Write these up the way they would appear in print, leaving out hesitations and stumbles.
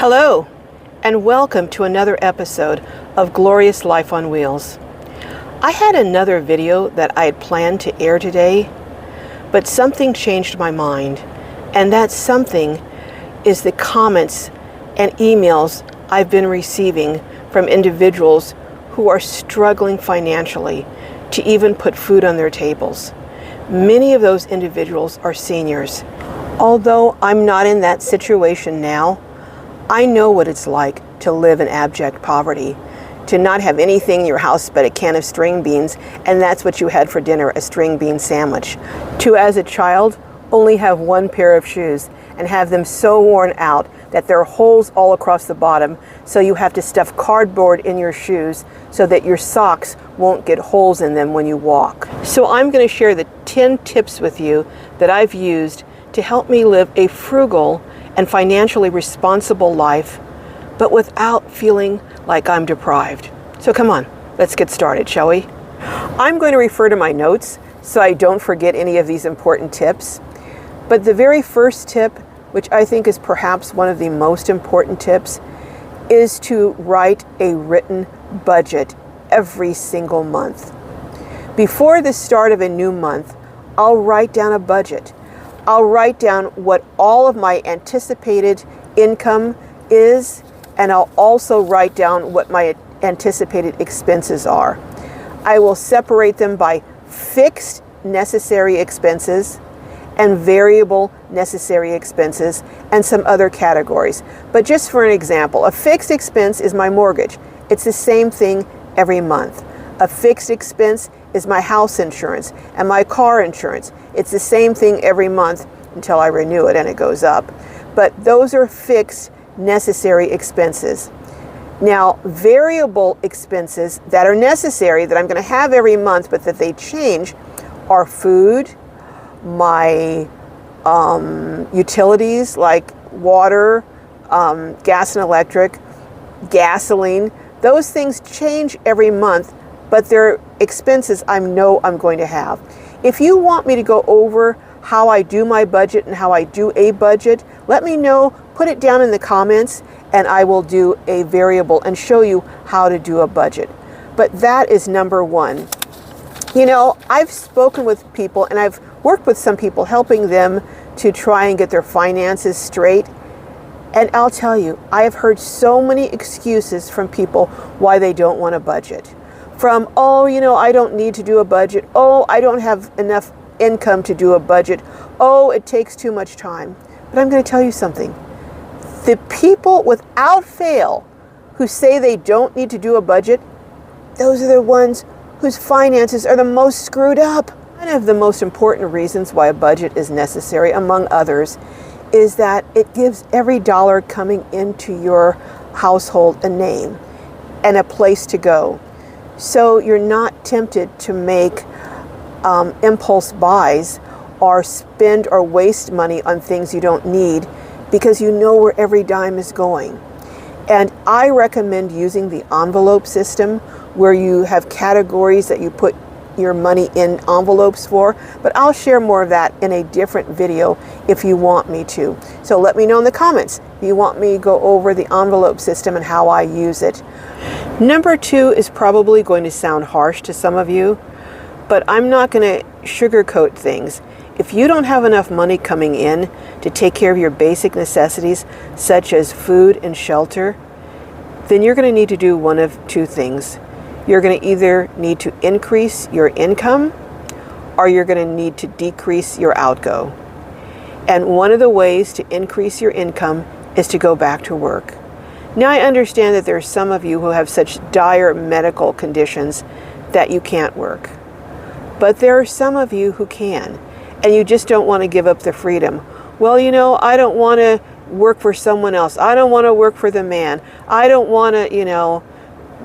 Hello, and welcome to another episode of Glorious Life on Wheels. I had another video that I had planned to air today, but something changed my mind, and that something is the comments and emails I've been receiving from individuals who are struggling financially to even put food on their tables. Many of those individuals are seniors. Although I'm not in that situation now, I know what it's like to live in abject poverty, to not have anything in your house but a can of string beans, and that's what you had for dinner, a string bean sandwich. To, as a child, only have one pair of shoes and have them so worn out that there are holes all across the bottom, so you have to stuff cardboard in your shoes so that your socks won't get holes in them when you walk. So I'm going to share the 10 tips with you that I've used to help me live a frugal and financially responsible life, but without feeling like I'm deprived. So come on, let's get started, shall we? I'm going to refer to my notes so I don't forget any of these important tips. But the very first tip, which I think is perhaps one of the most important tips, is to write a written budget every single month. Before the start of a new month, I'll write down a budget. I'll write down what all of my anticipated income is, and I'll also write down what my anticipated expenses are. I will separate them by fixed necessary expenses and variable necessary expenses and some other categories. But just for an example, a fixed expense is my mortgage. It's the same thing every month. A fixed expense is my house insurance and my car insurance. It's the same thing every month until I renew it and it goes up. But those are fixed necessary expenses. Now, variable expenses that are necessary, that I'm going to have every month but that they change, are food, my utilities like water, gas and electric, gasoline. Those things change every month, but they're expenses I know I'm going to have. If you want me to go over how I do my budget and how I do a budget, let me know, put it down in the comments, and I will do a variable and show you how to do a budget. But that is number one. You know, I've spoken with people and I've worked with some people, helping them to try and get their finances straight. And I'll tell you, I have heard so many excuses from people why they don't want a budget. From, oh, you know, I don't need to do a budget. Oh, I don't have enough income to do a budget. Oh, it takes too much time. But I'm going to tell you something. The people without fail who say they don't need to do a budget, those are the ones whose finances are the most screwed up. One of the most important reasons why a budget is necessary, among others, is that it gives every dollar coming into your household a name and a place to go. So you're not tempted to make impulse buys or spend or waste money on things you don't need, because you know where every dime is going. And I recommend using the envelope system, where you have categories that you put your money in envelopes for, but I'll share more of that in a different video if you want me to. So let me know in the comments if you want me to go over the envelope system and how I use it. Number two is probably going to sound harsh to some of you, but I'm not going to sugarcoat things. If you don't have enough money coming in to take care of your basic necessities, such as food and shelter, then you're going to need to do one of two things. You're going to either need to increase your income, or you're going to need to decrease your outgo. And one of the ways to increase your income is to go back to work. Now, I understand that there are some of you who have such dire medical conditions that you can't work. But there are some of you who can, and you just don't want to give up the freedom. Well, you know, I don't want to work for someone else. I don't want to work for the man. I don't want to, you know,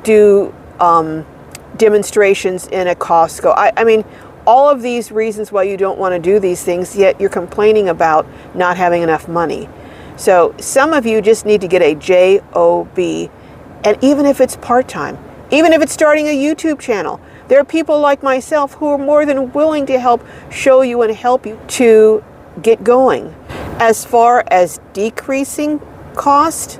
do demonstrations in a Costco. I mean, all of these reasons why you don't want to do these things, yet you're complaining about not having enough money. So some of you just need to get a job, and even if it's part-time, even if it's starting a YouTube channel, there are people like myself who are more than willing to help show you and help you to get going. As far as decreasing cost,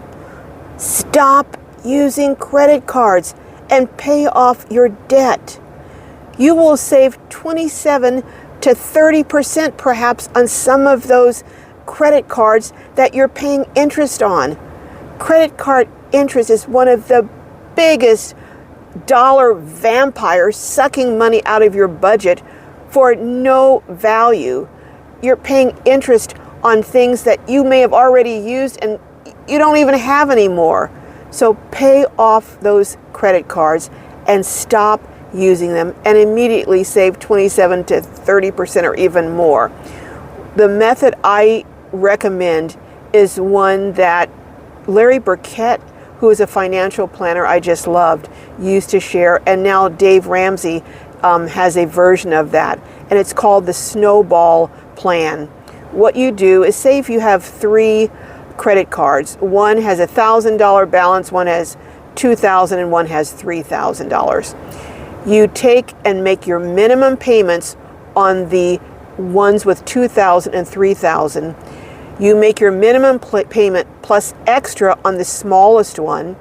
Stop using credit cards and pay off your debt. You will save 27 to 30% perhaps on some of those credit cards that you're paying interest on. Credit card interest is one of the biggest dollar vampires sucking money out of your budget for no value. You're paying interest on things that you may have already used and you don't even have anymore. So pay off those credit cards and stop using them and immediately save 27 to 30% or even more. The method I recommend is one that Larry Burkett, who is a financial planner I just loved, used to share, and now Dave Ramsey has a version of that, and it's called the snowball plan. What you do is, say if you have 3 credit cards, one has $1,000 balance, one has $2,000, and one has $3,000. You take and make your minimum payments on the ones with $2,000 and $3,000. You make your minimum payment plus extra on the smallest one.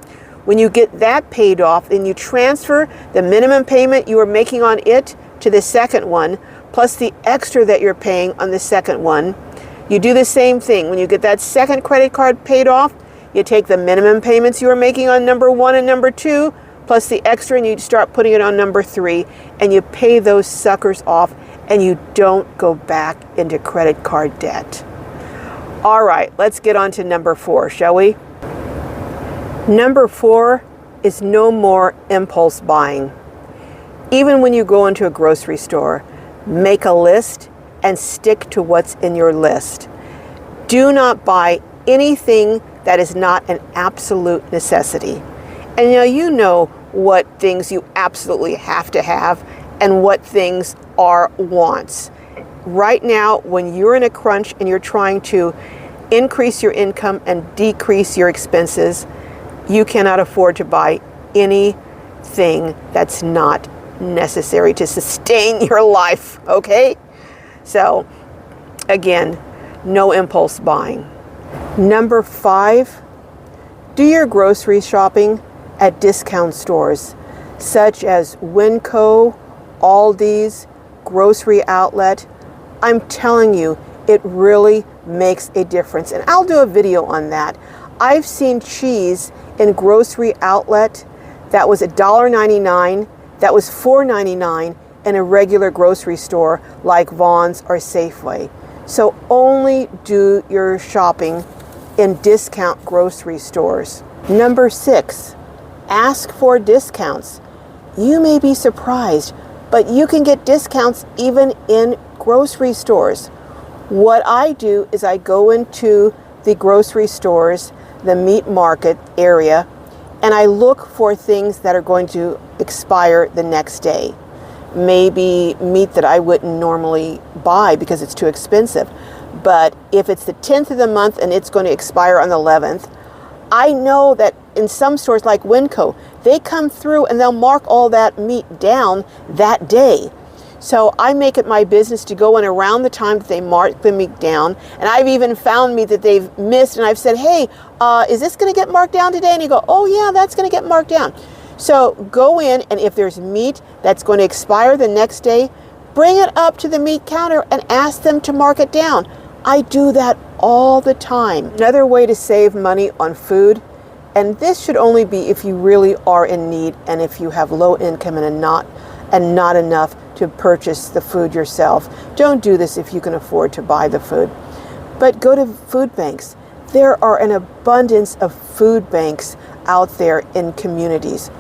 When you get that paid off, then you transfer the minimum payment you were making on it to the second one, plus the extra that you're paying on the second one. You do the same thing. When you get that second credit card paid off, you take the minimum payments you were making on number 1 and number 2, plus the extra, and you start putting it on number 3, and you pay those suckers off, and you don't go back into credit card debt. All right, let's get on to number 4, shall we? Number 4 is no more impulse buying. Even when you go into a grocery store, make a list and stick to what's in your list. Do not buy anything that is not an absolute necessity. And now you know what things you absolutely have to have and what things are wants. Right now, when you're in a crunch and you're trying to increase your income and decrease your expenses, you cannot afford to buy anything that's not necessary to sustain your life, okay? So, again, no impulse buying. Number 5, do your grocery shopping at discount stores such as Winco, Aldi's, Grocery Outlet. I'm telling you, it really makes a difference. And I'll do a video on that. I've seen cheese in Grocery Outlet that was $1.99, that was $4.99 in a regular grocery store like Vaughn's or Safeway. So only do your shopping in discount grocery stores. Number 6, ask for discounts. You may be surprised, but you can get discounts even in grocery stores. What I do is I go into the grocery stores, the meat market area, and I look for things that are going to expire the next day. Maybe meat that I wouldn't normally buy because it's too expensive. But if it's the 10th of the month and it's going to expire on the 11th, I know that in some stores like Winco, they come through and they'll mark all that meat down that day. So I make it my business to go in around the time that they mark the meat down. And I've even found meat that they've missed, and I've said, hey, is this going to get marked down today? And you go, oh yeah, that's going to get marked down. So go in, and if there's meat that's going to expire the next day, bring it up to the meat counter and ask them to mark it down. I do that all the time. Another way to save money on food, and this should only be if you really are in need and if you have low income and not enough to purchase the food yourself. Don't do this if you can afford to buy the food. But go to food banks. There are an abundance of food banks out there in communities.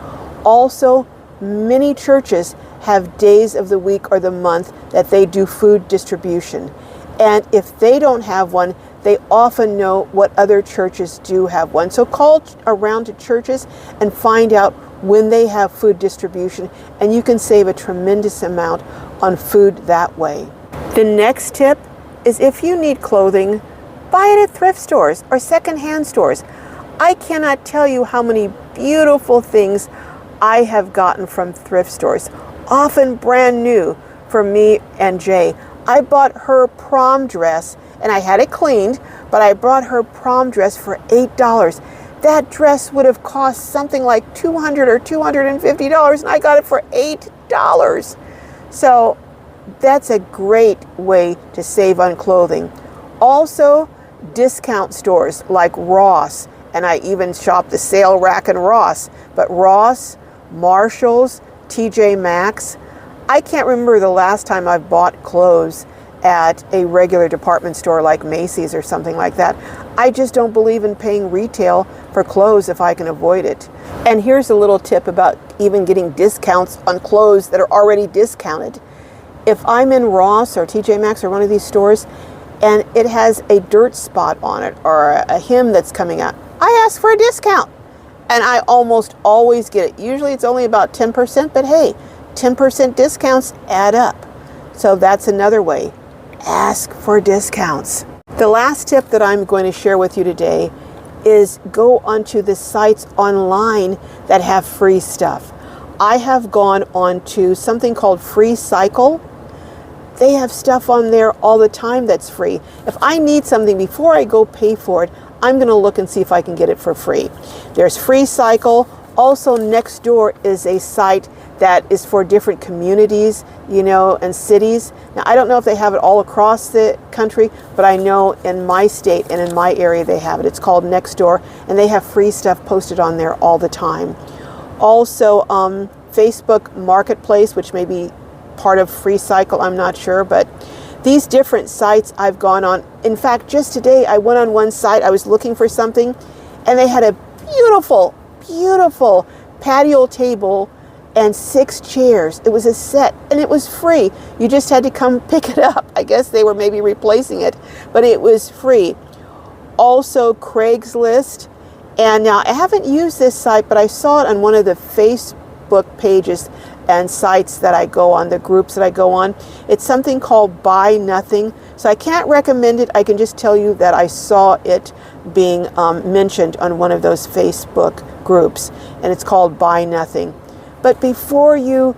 Also, many churches have days of the week or the month that they do food distribution. And if they don't have one, they often know what other churches do have one. So call around to churches and find out when they have food distribution, and you can save a tremendous amount on food that way. The next tip is, if you need clothing, buy it at thrift stores or secondhand stores. I cannot tell you how many beautiful things I have gotten from thrift stores, often brand new for me and Jay. I bought her prom dress, and I had it cleaned, but I bought her prom dress for $8. That dress would have cost something like $200 or $250, and I got it for $8. So that's a great way to save on clothing. Also, discount stores like Ross, and I even shop the sale rack in Ross, but Ross, Marshalls, TJ Maxx. I can't remember the last time I've bought clothes at a regular department store like Macy's or something like that. I just don't believe in paying retail for clothes if I can avoid it. And here's a little tip about even getting discounts on clothes that are already discounted. If I'm in Ross or TJ Maxx or one of these stores and it has a dirt spot on it or a hem that's coming out, I ask for a discount. And I almost always get it. Usually it's only about 10%, but hey, 10% discounts add up. So that's another way. Ask for discounts. The last tip that I'm going to share with you today is go onto the sites online that have free stuff. I have gone onto something called Free Cycle. They have stuff on there all the time that's free. If I need something before I go pay for it, I'm going to look and see if I can get it for free. There's Free Cycle. Also, Nextdoor is a site that is for different communities, and cities. Now, I don't know if they have it all across the country, but I know in my state and in my area they have it. It's called Nextdoor, and they have free stuff posted on there all the time. Also, Facebook Marketplace, which may be part of Free Cycle, I'm not sure, but these different sites I've gone on. In fact, just today I went on one site, I was looking for something, and they had a beautiful, beautiful patio table and 6 chairs. It was a set and it was free. You just had to come pick it up. I guess they were maybe replacing it, but it was free. Also, Craigslist. And now I haven't used this site, but I saw it on one of the Facebook pages and sites that I go on, the groups that I go on. It's something called Buy Nothing. So I can't recommend it. I can just tell you that I saw it being mentioned on one of those Facebook groups, and it's called Buy Nothing. But before you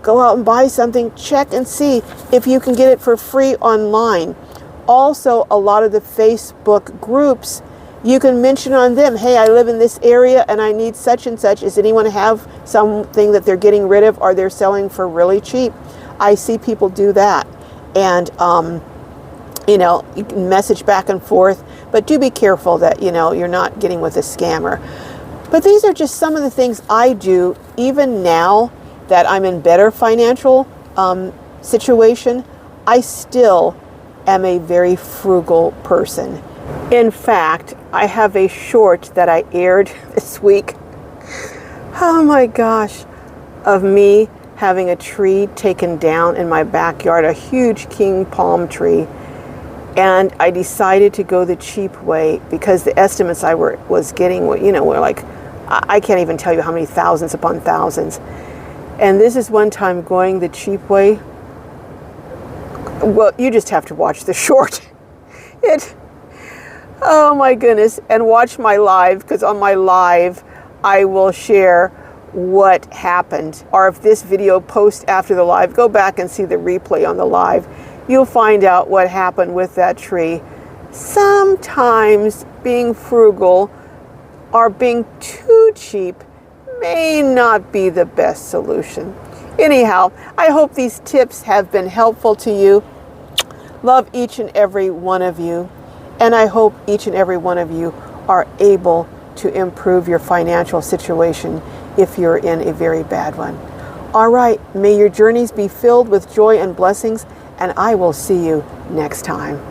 go out and buy something, check and see if you can get it for free online. Also, a lot of the Facebook groups, you can mention on them, hey, I live in this area and I need such and such. Does anyone have something that they're getting rid of or they're selling for really cheap? I see people do that. And, you can message back and forth, but do be careful that, you're not getting with a scammer. But these are just some of the things I do, even now that I'm in better financial situation. I still am a very frugal person. In fact, I have a short that I aired this week. Oh my gosh, of me having a tree taken down in my backyard, a huge king palm tree. And I decided to go the cheap way because the estimates I was getting were like, I can't even tell you how many thousands upon thousands. And this is one time going the cheap way. Well, you just have to watch the short. Oh my goodness. And watch my live, because on my live, I will share what happened. Or if this video posts after the live, go back and see the replay on the live. You'll find out what happened with that tree. Sometimes being frugal or being too cheap may not be the best solution. Anyhow, I hope these tips have been helpful to you. Love each and every one of you. And I hope each and every one of you are able to improve your financial situation if you're in a very bad one. All right, may your journeys be filled with joy and blessings, and I will see you next time.